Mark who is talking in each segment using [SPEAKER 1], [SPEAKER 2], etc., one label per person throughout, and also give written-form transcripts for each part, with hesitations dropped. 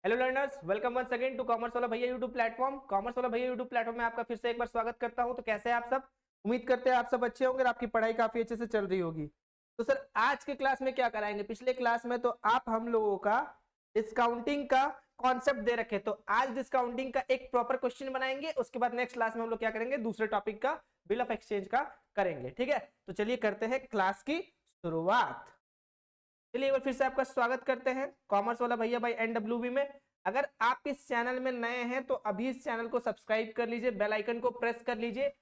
[SPEAKER 1] Hello learners, welcome once again to commerce वाला भैया YouTube platform. Commerce वाला भैया यूट्यूब प्लेटफॉर्म में आपका फिर से एक बार स्वागत करता हूं। तो कैसे हैं आप सब? उम्मीद करते हैं आप सब अच्छे होंगे और आपकी पढ़ाई काफी अच्छे से चल रही होगी। तो सर, आज के क्लास में क्या कराएंगे? पिछले क्लास में तो आप हम लोगों का डिस्काउंटिंग का कॉन्सेप्ट दे रखे, तो आज डिस्काउंटिंग का एक प्रॉपर क्वेश्चन बनाएंगे। उसके बाद नेक्स्ट क्लास में हम लोग क्या करेंगे, दूसरे टॉपिक का बिल ऑफ एक्सचेंज का करेंगे। ठीक है, तो चलिए करते हैं क्लास की शुरुआत। चलिए एक बार फिर से आपका स्वागत करते हैं कॉमर्स वाला भैया भाई NWB में। अगर आप इस चैनल में नए हैं तो अभी इस चैनल को सब्सक्राइब कर लीजिए, बेल आइकन को प्रेस कर लीजिए।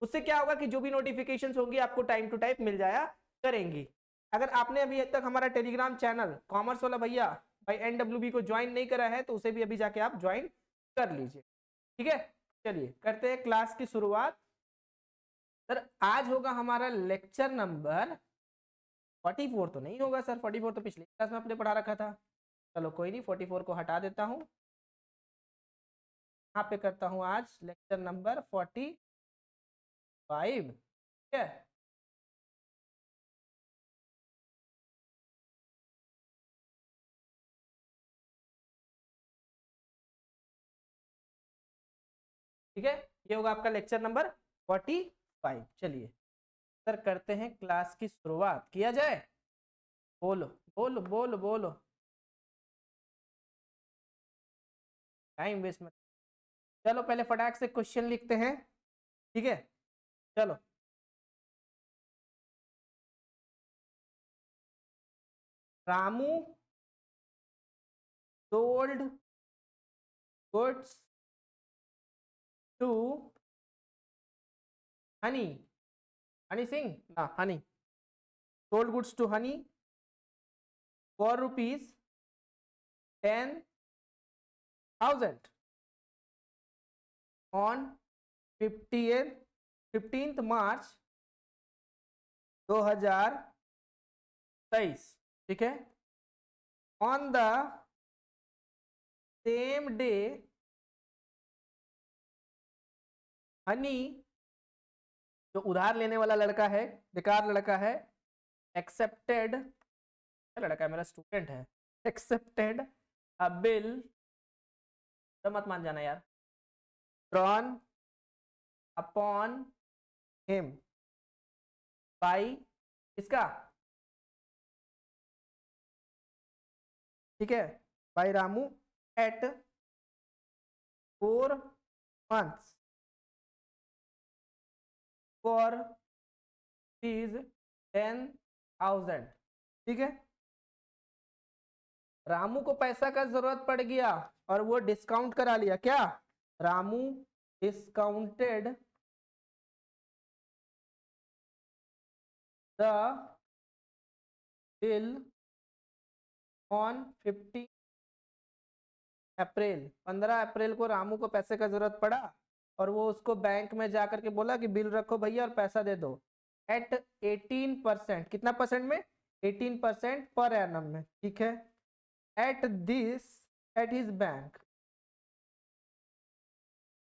[SPEAKER 1] उससे क्या होगा कि जो भी नोटिफिकेशंस होंगी आपको टाइम टू टाइम मिल जाया करेंगी। अगर आपने अभी तक हमारा टेलीग्राम चैनल कॉमर्स वाला भैया भाई NWB को ज्वाइन नहीं करा है तो उसे भी अभी जाके आप ज्वाइन कर लीजिए। ठीक है, चलिए करते हैं क्लास की शुरुआत। सर, आज होगा हमारा लेक्चर नंबर 44 तो नहीं होगा सर, 44 तो पिछले क्लास में आपने पढ़ा रखा था। चलो कोई नहीं, 44 को हटा देता हूँ। यहाँ पे करता हूँ आज लेक्चर नंबर 45। ठीक है, ठीक है, ये होगा आपका लेक्चर नंबर 45। चलिए सर, करते हैं क्लास की शुरुआत, किया जाए। बोलो बोलो बोलो बोलो, टाइम वेस्ट मत। चलो पहले फटाक से क्वेश्चन लिखते हैं। ठीक है, चलो। Ramu sold goods to Honey, Honey Singh ना, Honey sold goods to Honey for rupees 10,000 on 15th March 2023। ठीक है, on the same day Honey, जो उधार लेने वाला लड़का है, बेकार लड़का है, एक्सेप्टेड, लड़का है मेरा स्टूडेंट है, एक्सेप्टेड अ बिल, तो मत मान जाना यार, ड्रॉन अपॉन हिम बाई इसका, ठीक है, by Ramu at 4 months for fees 10,000। ठीक है, रामू को पैसा का जरूरत पड़ गया और वो डिस्काउंट करा लिया। क्या? Ramu discounted the bill on 15 अप्रैल। 15 अप्रैल को रामू को पैसे का जरूरत पड़ा और वो उसको बैंक में जाकर के बोला कि बिल रखो भैया और पैसा दे दो एट 18%। कितना परसेंट में? 18% पर एनम में। ठीक है, at this, at his bank.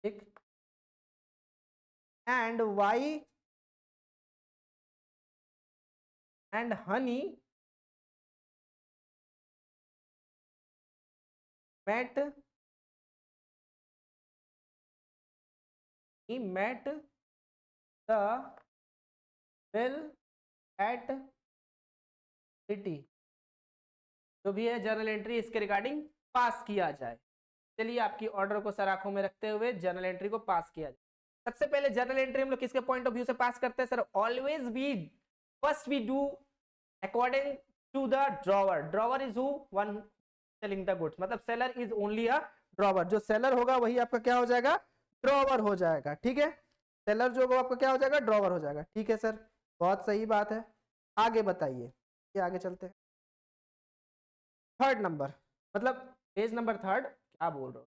[SPEAKER 1] ठीक, and Y and Honey met he met the bill at city। जो भी है जर्नल एंट्री इसके रिगार्डिंग पास किया जाए। चलिए आपकी ऑर्डर को सर आंखों में रखते हुए जर्नल एंट्री को पास किया जाए। सबसे पहले जर्नल एंट्री हम लोग किसके पॉइंट ऑफ व्यू से पास करते हैं sir? Always we first we do according to the drawer. Drawer is who? One selling the goods, मतलब seller is only a drawer. जो सेलर होगा वही आपका क्या हो जाएगा? ड्रॉवर हो जाएगा। ठीक है, सेलर जो होगा आपका क्या हो जाएगा? ड्रॉवर हो जाएगा। ठीक है सर, बहुत सही बात है। आगे बताइए, ये आगे चलते हैं। थर्ड नंबर, मतलब पेज नंबर थर्ड, क्या बोल रहे हो,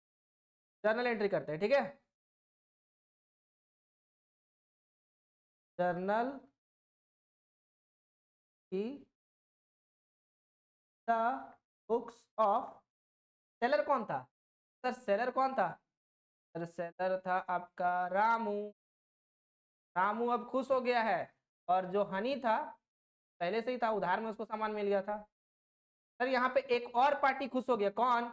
[SPEAKER 1] जर्नल एंट्री करते हैं। ठीक है, जर्नल की द बुक्स ऑफ, सेलर कौन था सर? सेलर कौन था सर? सेलर था आपका रामू। रामू अब खुश हो गया है और जो हनी था पहले से ही था, उधार में उसको सामान मिल गया था। सर यहाँ पे एक और पार्टी खुश हो गया, कौन?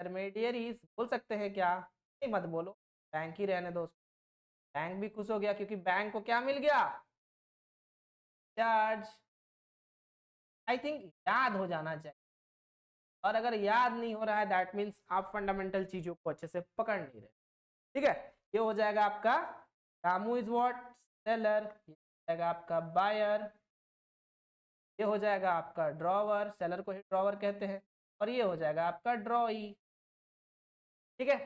[SPEAKER 1] इंटरमीडियरीज बोल सकते हैं क्या? नहीं मत बोलो, बैंक ही रहने दो। बैंक भी खुश हो गया क्योंकि बैंक को क्या मिल गया? चार्ज। आई थिंक याद हो जाना चाहिए, और अगर याद नहीं हो रहा है दैट मीन्स आप फंडामेंटल चीजों को अच्छे से पकड़ नहीं रहे। ठीक है, ये हो जाएगा आपका रामू इज व्हाट? सेलर। ये हो जाएगा आपका बायर। ये हो जाएगा आपका ड्रॉवर, सेलर को ही ड्रॉवर कहते हैं। और ये हो जाएगा आपका ड्रॉई। ठीक है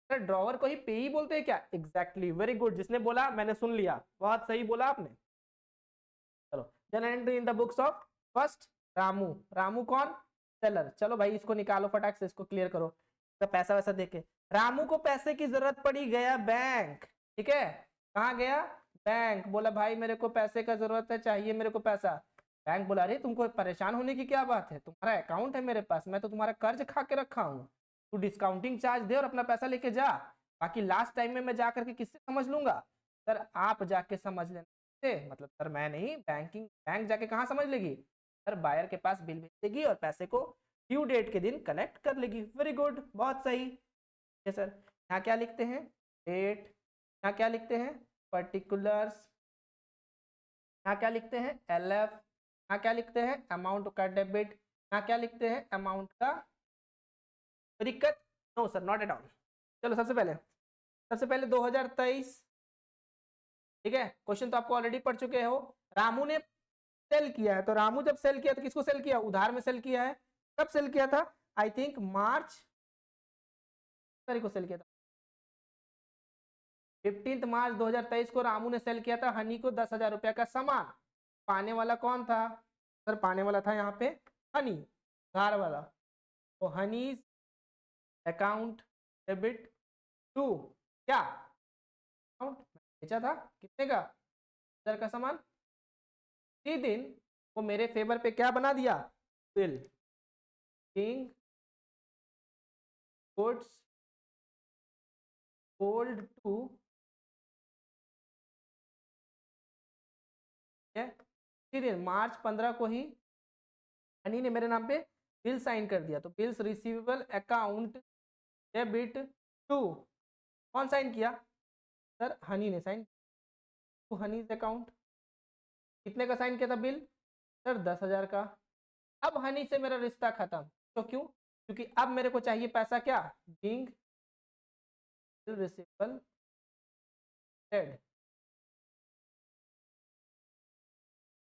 [SPEAKER 1] सर, ड्रॉवर को ही पे ही बोलते हैं क्या? एग्जैक्टली, वेरी गुड, जिसने बोला मैंने सुन लिया, बहुत सही बोला आपने। चलो, then entry in the books of first Ramu. Ramu कौन? सेलर। चलो भाई इसको निकालो फटाक से, इसको क्लियर करो, तो पैसा वैसा देके। रामू को पैसे की जरूरत पड़ी, गया बैंक। ठीक है, कहाँ गया? बैंक। बोला भाई मेरे को पैसे का जरूरत है, चाहिए मेरे को पैसा। बैंक बोला अरे तुमको परेशान होने की क्या बात है, तुम्हारा अकाउंट है मेरे पास, मैं तो तुम्हारा कर्ज खा के रखा हूँ, तू डिस्काउंटिंग चार्ज दे और अपना पैसा लेके जा, बाकी लास्ट टाइम में मैं जा करके किससे समझ लूंगा? सर आप जाके समझ लेना। मतलब सर मैं नहीं, बैंक जाके कहाँ समझ लेगी? सर बायर के पास बिल भेज देगी और पैसे को ड्यू डेट के दिन कलेक्ट कर लेगी। वेरी गुड, बहुत सही है सर। यहाँ क्या लिखते हैं? डेट। यहाँ क्या लिखते हैं? पर्टिकुलर्स। यहाँ क्या लिखते हैं? LF। यहाँ क्या लिखते हैं? अमाउंट का डेबिट। यहाँ क्या लिखते हैं? अमाउंट का। दिक्कत? No sir, not at all. चलो सबसे पहले 2023। ठीक है, क्वेश्चन तो आपको ऑलरेडी पढ़ चुके हो। रामू ने सेल किया है, तो रामू जब सेल किया तो किसको सेल किया? उधार में सेल किया है। कब सेल किया था? आई थिंक मार्च तारीख को सेल किया था, 15 मार्च 2023 को रामू ने सेल किया था हनी को 10,000 रुपया का सामान। पाने वाला कौन था? सर पाने वाला था यहाँ पे हनी, उधार वाला। तो हनी अकाउंट डेबिट टू क्या? अकाउंट बेचा था कितने का? 10,000 का सामान। इसी दिन वो मेरे फेवर पे क्या बना दिया? Bill. King goods sold to, इसी दिन मार्च 15 को ही हनी ने मेरे नाम पे बिल साइन कर दिया। तो bills receivable account debit to, कौन साइन किया? सर हनी ने साइन, टू हनीज अकाउंट। कितने का साइन किया था बिल? सर 10,000 का। अब हनी से मेरा रिश्ता खत्म। तो क्यों? क्योंकि अब मेरे को चाहिए पैसा क्या? Being receivable dead.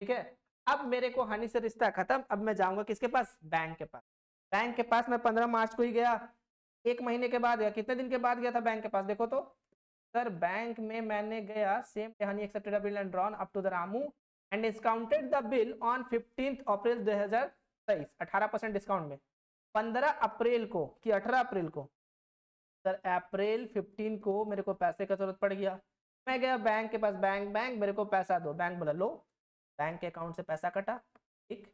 [SPEAKER 1] ठीक है, अब मेरे को हनी से रिश्ता खत्म। अब मैं जाऊंगा किसके पास? बैंक के पास। बैंक के पास मैं 15 मार्च को ही गया, एक महीने के बाद गया। कितने दिन के बाद गया था बैंक के पास? देखो तो सर, बैंक में मैंने गया, same Honey accepted a bill and drawn up to the Ramu and discounted the bill on 15 April 2023, 18% discount में। 15 अप्रैल को कि 18 अप्रैल को? सर अप्रैल 15 को मेरे को पैसे का जरूरत पड़ गया, मैं गया बैंक के पास। बैंक मेरे को पैसा दो। बैंक बोला लो, बैंक के अकाउंट से पैसा कटा। ठीक,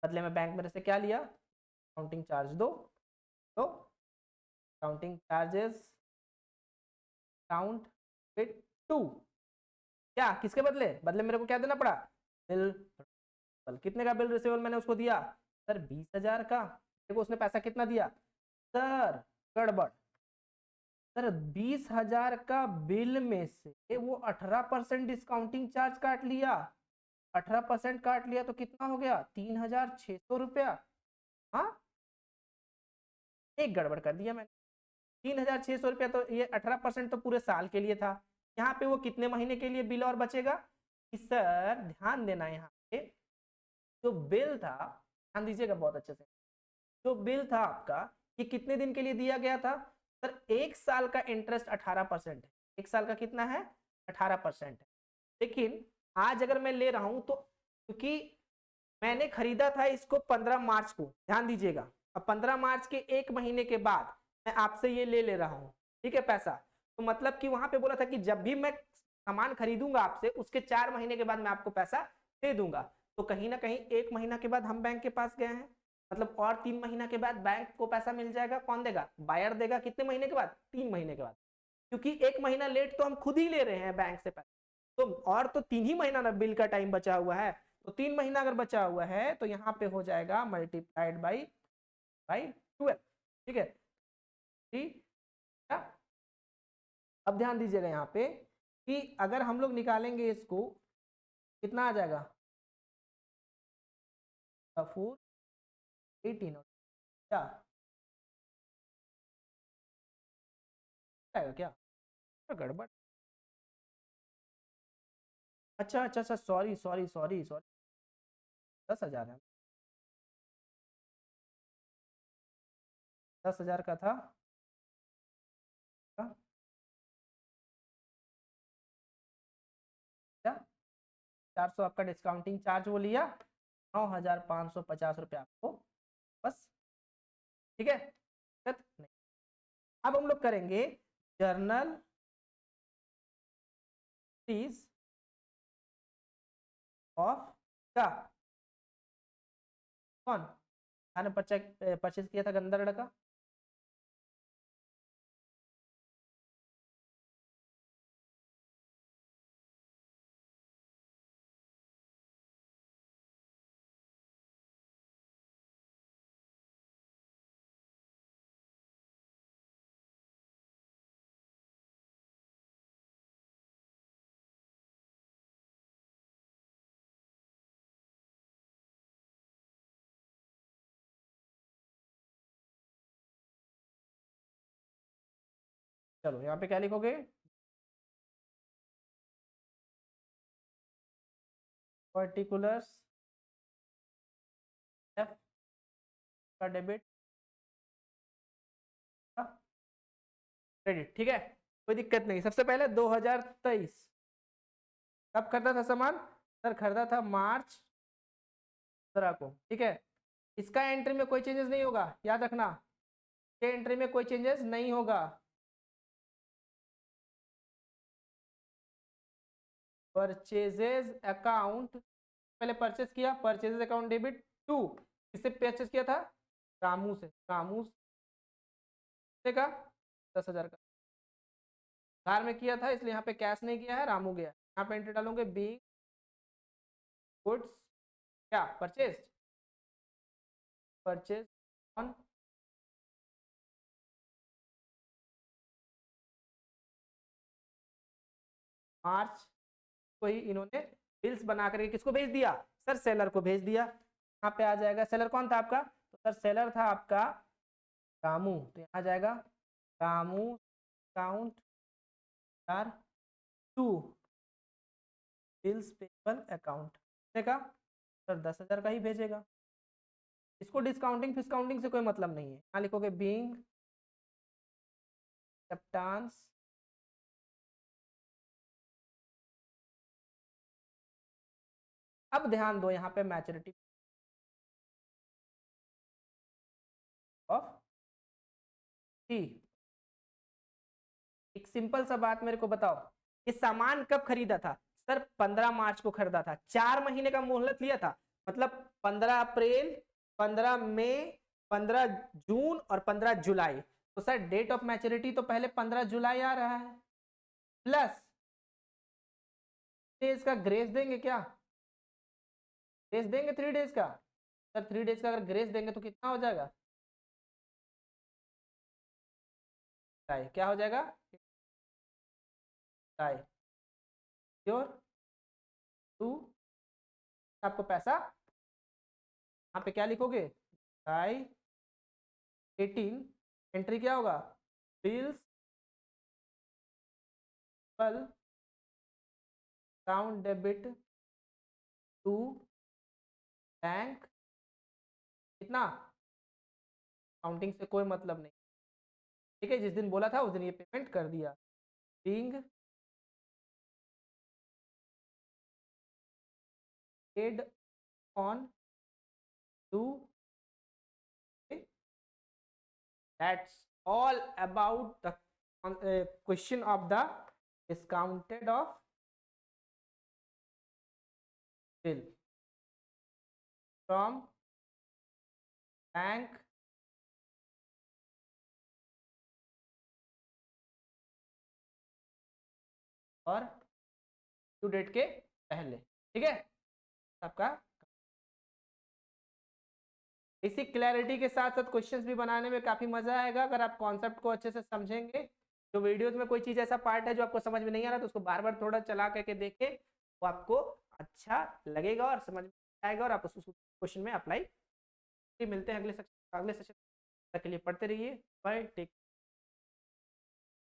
[SPEAKER 1] बदले में बैंक मेरे से क्या लिया? अकाउंटिंग चार्ज दो। तो accounting charges count with two, क्या किसके बदले? बदले मेरे को क्या देना पड़ा? बिल। कितने का बिल रिसीवेबल मैंने उसको दिया? सर 20,000 का। देखो उसने पैसा कितना दिया? सर गड़बड़, सर 20,000 का बिल में से वो 18% डिस्काउंटिंग चार्ज काट लिया। 18% काट लिया तो कितना हो गया? 3,600 रुपया। हाँ, एक गड़बड़ कर दिया मैंने। 3,600 रुपया, तो ये 18% तो पूरे साल के लिए था। यहाँ पे वो कितने महीने के लिए बिल और बचेगा? कि सर ध्यान देना, यहाँ पे जो बिल था, ध्यान दीजिएगा बहुत अच्छे से, जो बिल था आपका ये कितने दिन के लिए दिया गया था? सर एक साल का इंटरेस्ट 18% है। एक साल का कितना है? 18% है। लेकिन आज अगर मैं ले रहा हूं तो, क्योंकि मैंने खरीदा था इसको 15 मार्च को, ध्यान दीजिएगा, अब 15 मार्च के एक महीने के बाद मैं आपसे ये ले रहा हूं, ठीक है, पैसा। तो मतलब कि वहां पे बोला था कि जब भी मैं सामान खरीदूंगा आपसे उसके 4 महीने के बाद मैं आपको पैसा दे दूंगा। तो कहीं ना कहीं एक महीना के बाद हम बैंक के पास गए हैं, मतलब और 3 महीना के बाद बैंक को पैसा मिल जाएगा। कौन देगा? बायर देगा। कितने महीने के बाद? 3 महीने के बाद, क्योंकि एक महीना लेट तो हम खुद ही ले रहे हैं बैंक से पैसा। तो और तो 3 ही महीना ना बिल का टाइम बचा हुआ है, तो 3 महीना अगर बचा हुआ है तो यहाँ पे हो जाएगा मल्टीप्लाइड बाई 12। ठीक है, अब ध्यान दीजिएगा यहाँ पे कि अगर हम लोग निकालेंगे इसको, कितना आ जाएगा, 418 क्या आएगा क्या, गड़बड़। अच्छा अच्छा अच्छा, सॉरी सॉरी सॉरी सॉरी, 10,000 है, 10,000 का था। 400 आपका डिस्काउंटिंग चार्ज वो लिया, 9,550 रुपया आपको बस। ठीक है, नहीं। अब हम लोग करेंगे जर्नल फीस ऑफ क्या, कौन मैंने परचेज किया था, गंदा लड़का। चलो यहाँ पे क्या लिखोगे, पर्टिकुलर्स एफ का डेबिट का क्रेडिट। ठीक है, कोई दिक्कत नहीं। सबसे पहले 2023 कब खरीदा था सामान, सर खरीदा था मार्च 15 को। ठीक है, इसका एंट्री में कोई चेंजेस नहीं होगा, याद रखना, के एंट्री में कोई चेंजेस नहीं होगा। परचेजेज अकाउंट, पहले परचेज किया, परचेजेज अकाउंट डेबिट टू, किससे परचेज किया था, रामू से, रामू का 10,000 का धार में किया था, इसलिए यहाँ पे कैश नहीं किया है, रामू गया। यहाँ पे एंट्री डालूंगे बी गुड्स क्या परचेज, परचेज ऑन मार्च को ही इन्होंने बिल्स बना करके किसको भेज दिया, सर सेलर को भेज दिया। यहाँ पे आ जाएगा, सेलर कौन था आपका, तो सर सेलर था आपका रामू, तो यहाँ जाएगा रामू अकाउंट यार टू बिल्स पेबल अकाउंट का, सर 10,000 का ही भेजेगा। इसको डिस्काउंटिंग फिस्काउंटिंग से कोई मतलब नहीं है। यहाँ लिखोगे बीइंग एक्सेप्टेंस अब ध्यान दो यहाँ पे मैच्योरिटी ऑफ टी। एक सिंपल सा बात मेरे को बताओ, ये सामान कब खरीदा था, सर 15 मार्च को खरीदा था, 4 महीने का मोहलत लिया था, मतलब 15 अप्रैल, 15 मई, 15 जून और 15 जुलाई। तो सर डेट ऑफ मैच्योरिटी तो पहले 15 जुलाई आ रहा है, प्लस डेज का ग्रेस देंगे क्या, ग्रेस देंगे 3 डेज का, सर 3 डेज का अगर ग्रेस देंगे तो कितना हो जाएगा, क्या हो जाएगा, श्योर टू, आपको पैसा यहाँ पे क्या लिखोगे, 18 एंट्री क्या होगा, bills account debit to bank, कितना, काउंटिंग से कोई मतलब नहीं। ठीक है, जिस दिन बोला था उस दिन ये पेमेंट कर दिया, being paid on to, that's all about the question of the discounted of bill from bank और ड्यू डेट के पहले। ठीक है, आपका बेसिक क्लैरिटी के साथ साथ क्वेश्चंस भी बनाने में काफी मजा आएगा अगर आप कॉन्सेप्ट को अच्छे से समझेंगे जो वीडियोज में कोई चीज ऐसा पार्ट है जो आपको समझ में नहीं आ रहा तो उसको बार बार थोड़ा चला करके देखे, वो आपको अच्छा लगेगा और समझ में आएगा और आप उस क्वेश्चन में अप्लाई। मिलते हैं अगले सेशन के लिए, पढ़ते रहिए। Bye, take.